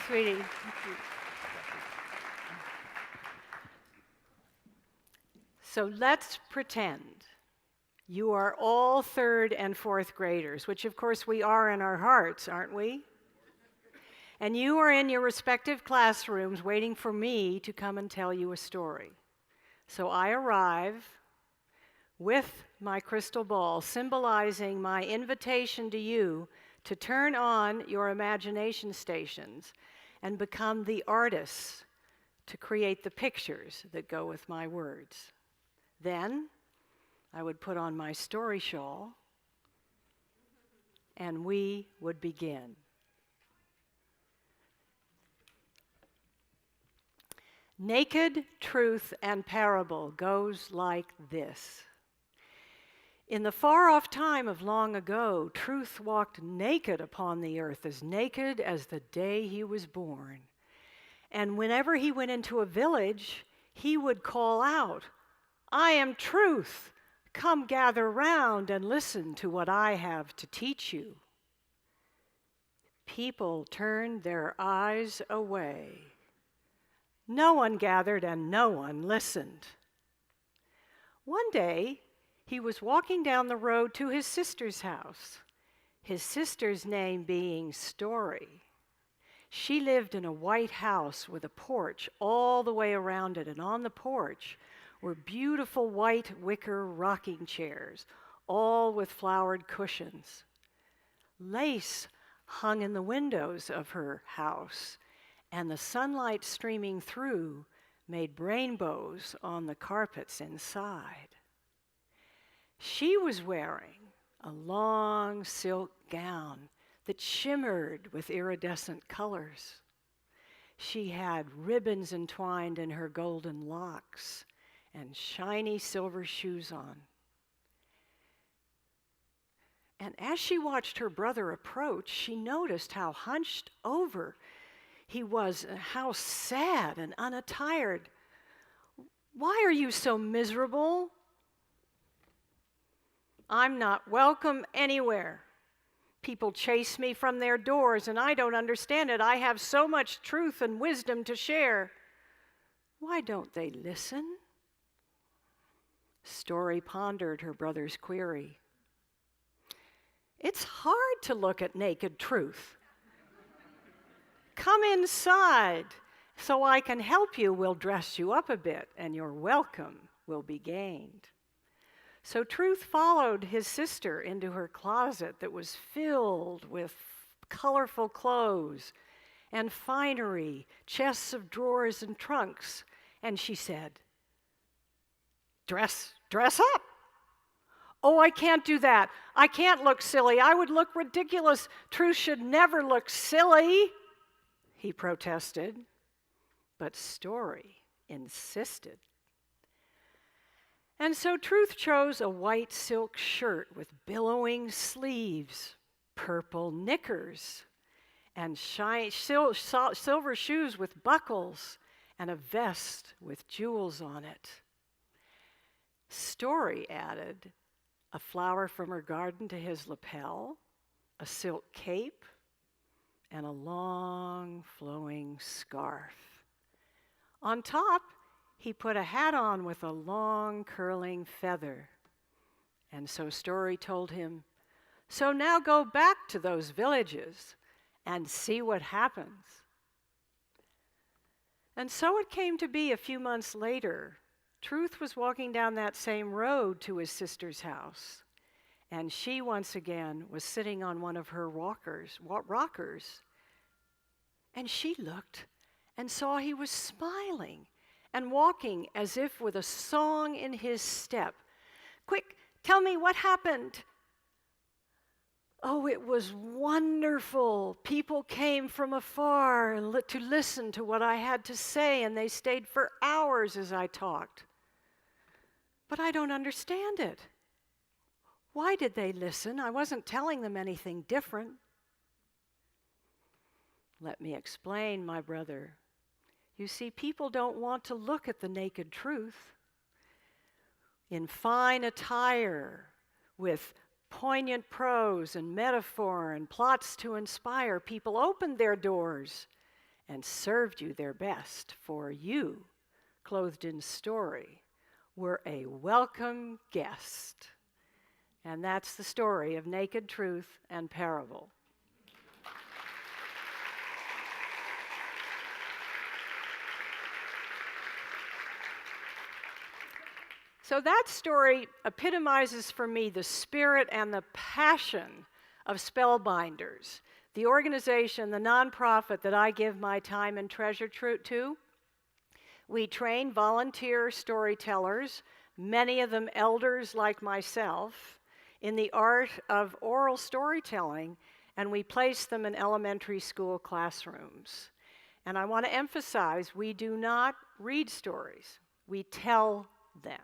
sweetie. So let's pretend you are all third and fourth graders, which of course we are in our hearts, aren't we? And you are in your respective classrooms waiting for me to come and tell you a story. So I arrive with my crystal ball, symbolizing my invitation to you to turn on your imagination stations and become the artists to create the pictures that go with my words. Then I would put on my story shawl and we would begin. Naked Truth and Parable goes like this. In the far-off time of long ago, Truth walked naked upon the earth, as naked as the day he was born. And whenever he went into a village, he would call out, "I am Truth. Come gather round and listen to what I have to teach you." People turned their eyes away. No one gathered and no one listened. One day, he was walking down the road to his sister's house, his sister's name being Story. She lived in a white house with a porch all the way around it, and on the porch were beautiful white wicker rocking chairs, all with flowered cushions. Lace hung in the windows of her house, and the sunlight streaming through made rainbows on the carpets inside. She was wearing a long silk gown that shimmered with iridescent colors. She had ribbons entwined in her golden locks and shiny silver shoes on. And as she watched her brother approach, she noticed how hunched over he was, and how sad and unattired. "Why are you so miserable?" "I'm not welcome anywhere. People chase me from their doors, and I don't understand it. I have so much truth and wisdom to share." "Why don't they listen?" Story pondered her brother's query. "It's hard to look at naked truth. Come inside so I can help you. We'll dress you up a bit, and your welcome will be gained." So Truth followed his sister into her closet that was filled with colorful clothes and finery, chests of drawers and trunks. And she said, Dress up." "Oh, I can't do that. I can't look silly. I would look ridiculous. Truth should never look silly," he protested. But Story insisted. And so Truth chose a white silk shirt with billowing sleeves, purple knickers, and silver shoes with buckles, and a vest with jewels on it. Story added a flower from her garden to his lapel, a silk cape, and a long flowing scarf. On top, he put a hat on with a long curling feather. And so Story told him, "So now go back to those villages and see what happens." And so it came to be a few months later, Truth was walking down that same road to his sister's house, and she once again was sitting on one of her rockers, and she looked and saw he was smiling and walking as if with a song in his step. "Quick, tell me what happened." "Oh, it was wonderful. People came from afar to listen to what I had to say, and they stayed for hours as I talked. But I don't understand it. Why did they listen? I wasn't telling them anything different." "Let me explain, my brother. You see, people don't want to look at the naked truth. In fine attire, with poignant prose and metaphor and plots to inspire, people opened their doors and served you their best, for you, clothed in story, were a welcome guest. And that's the story of Naked Truth and Parable. So that story epitomizes for me the spirit and the passion of Spellbinders, the organization, the nonprofit that I give my time and treasure to. We train volunteer storytellers, many of them elders like myself, in the art of oral storytelling, and we place them in elementary school classrooms. And I want to emphasize, we do not read stories, we tell them.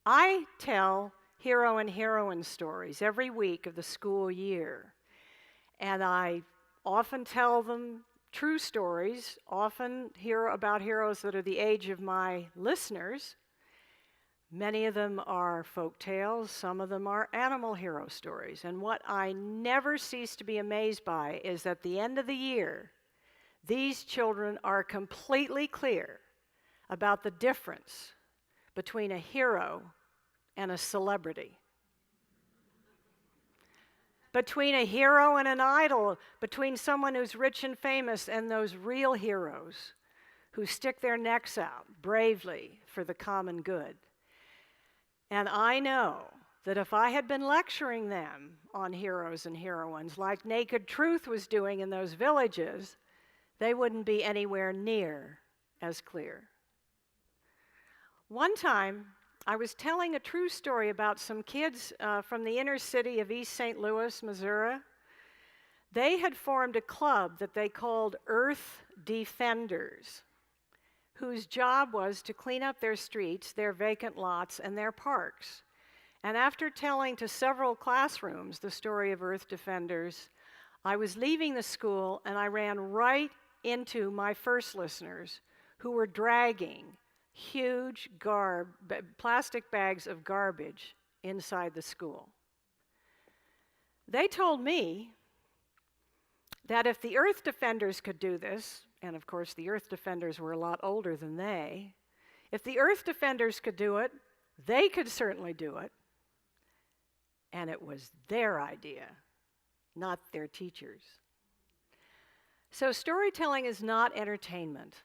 I tell hero and heroine stories every week of the school year, and I often tell them true stories, often hear about heroes that are the age of my listeners. Many of them are folk tales, some of them are animal hero stories. And what I never cease to be amazed by is at the end of the year, these children are completely clear about the difference between a hero and a celebrity, between a hero and an idol, between someone who's rich and famous and those real heroes who stick their necks out bravely for the common good. And I know that if I had been lecturing them on heroes and heroines like Naked Truth was doing in those villages, they wouldn't be anywhere near as clear. One time, I was telling a true story about some kids from the inner city of East St. Louis, Missouri. They had formed a club that they called Earth Defenders, whose job was to clean up their streets, their vacant lots, and their parks. And after telling to several classrooms the story of Earth Defenders, I was leaving the school and I ran right into my first listeners who were dragging huge plastic bags of garbage inside the school. They told me that if the Earth Defenders could do this, and of course the Earth Defenders were a lot older than they, if the Earth Defenders could do it, they could certainly do it. And it was their idea, not their teachers. So storytelling is not entertainment.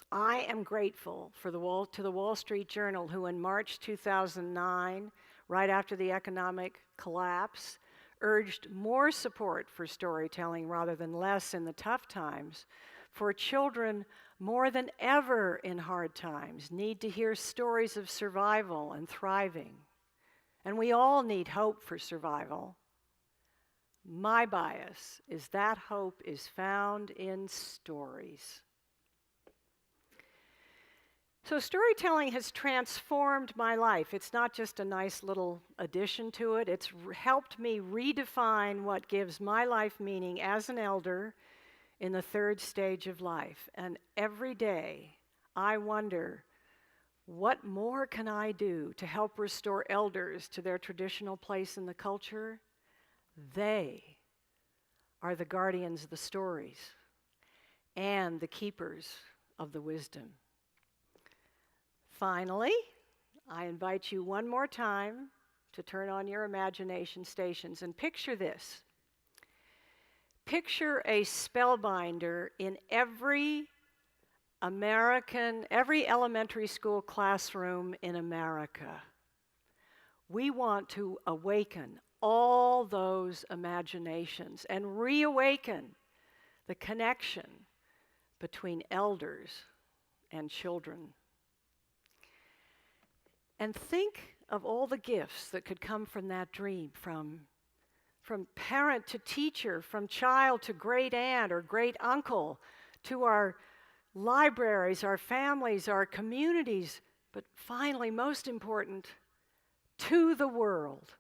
I am grateful to the Wall Street Journal, who in March 2009, right after the economic collapse, urged more support for storytelling rather than less in the tough times, for children more than ever in hard times need to hear stories of survival and thriving. And we all need hope for survival. My bias is that hope is found in stories. So storytelling has transformed my life. It's not just a nice little addition to it. It's helped me redefine what gives my life meaning as an elder in the third stage of life. And every day I wonder, what more can I do to help restore elders to their traditional place in the culture? They are the guardians of the stories and the keepers of the wisdom. Finally, I invite you one more time to turn on your imagination stations and picture this. Picture a spellbinder in every elementary school classroom in America. We want to awaken all those imaginations and reawaken the connection between elders and children. And think of all the gifts that could come from that dream, from parent to teacher, from child to great aunt or great uncle, to our libraries, our families, our communities, but finally, most important, to the world.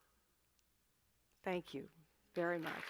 Thank you very much.